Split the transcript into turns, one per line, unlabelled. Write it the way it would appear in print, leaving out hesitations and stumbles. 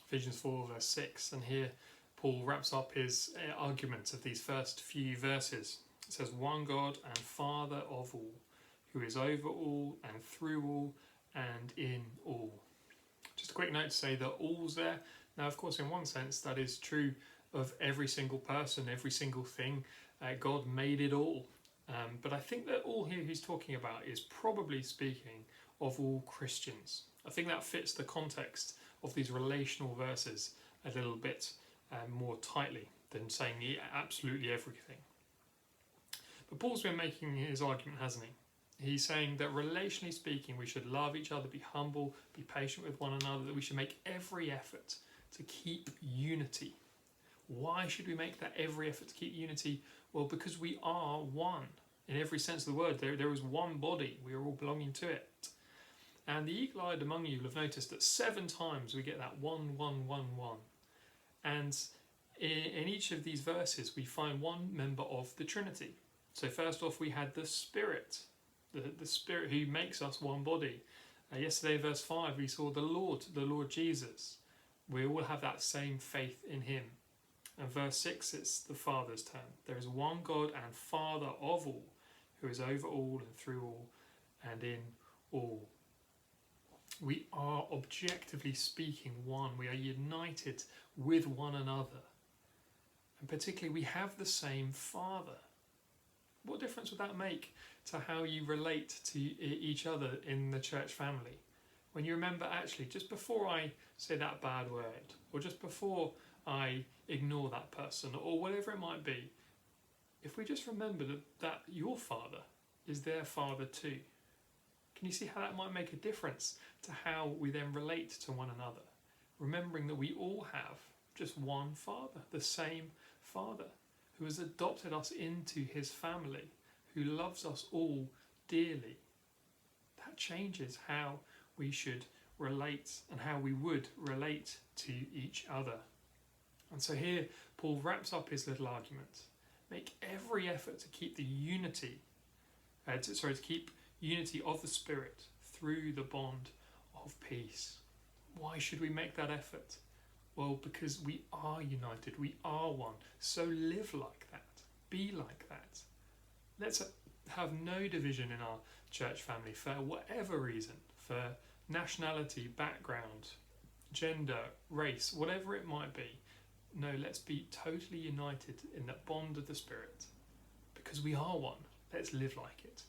Ephesians 4 verse 6, and here Paul wraps up his argument of these first few verses. It says, one God and Father of all, who is over all and through all and in all. Just a quick note to say that all's there. Now, of course, in one sense, that is true of every single person, every single thing. God made it all. But I think that all here he's talking about is probably speaking of all Christians. I think that fits the context of these relational verses a little bit more tightly than saying absolutely everything. But Paul's been making his argument, hasn't he? He's saying that relationally speaking, we should love each other, be humble, be patient with one another, that we should make every effort to keep unity. Why should we make that every effort to keep unity? Well, because we are one in every sense of the word. There is one body. We are all belonging to it. And the eagle-eyed among you will have noticed that 7 times we get that 1, 1, 1, 1. And in each of these verses, we find one member of the Trinity. So first off, we had the Spirit. The Spirit who makes us one body. Yesterday, verse 5, we saw the Lord Jesus. We all have that same faith in him. And verse 6, it's the Father's turn. There is one God and Father of all, who is over all and through all and in all. We are objectively speaking one. We are united with one another. And particularly, we have the same Father. What difference would that make to how you relate to each other in the church family? When you remember, actually, just before I say that bad word, or just before I ignore that person, or whatever it might be, if we just remember that your Father is their Father too, can you see how that might make a difference to how we then relate to one another? Remembering that we all have just one Father, the same Father, who has adopted us into his family, who loves us all dearly. That changes how we should relate and how we would relate to each other. And so here Paul wraps up his little argument. Make every effort to keep the unity, to keep unity of the Spirit through the bond of peace. Why should we make that effort? Well, because we are united, we are one. So live like that, be like that. Let's have no division in our church family for whatever reason, for nationality, background, gender, race, whatever it might be. No, let's be totally united in that bond of the Spirit, because we are one. Let's live like it.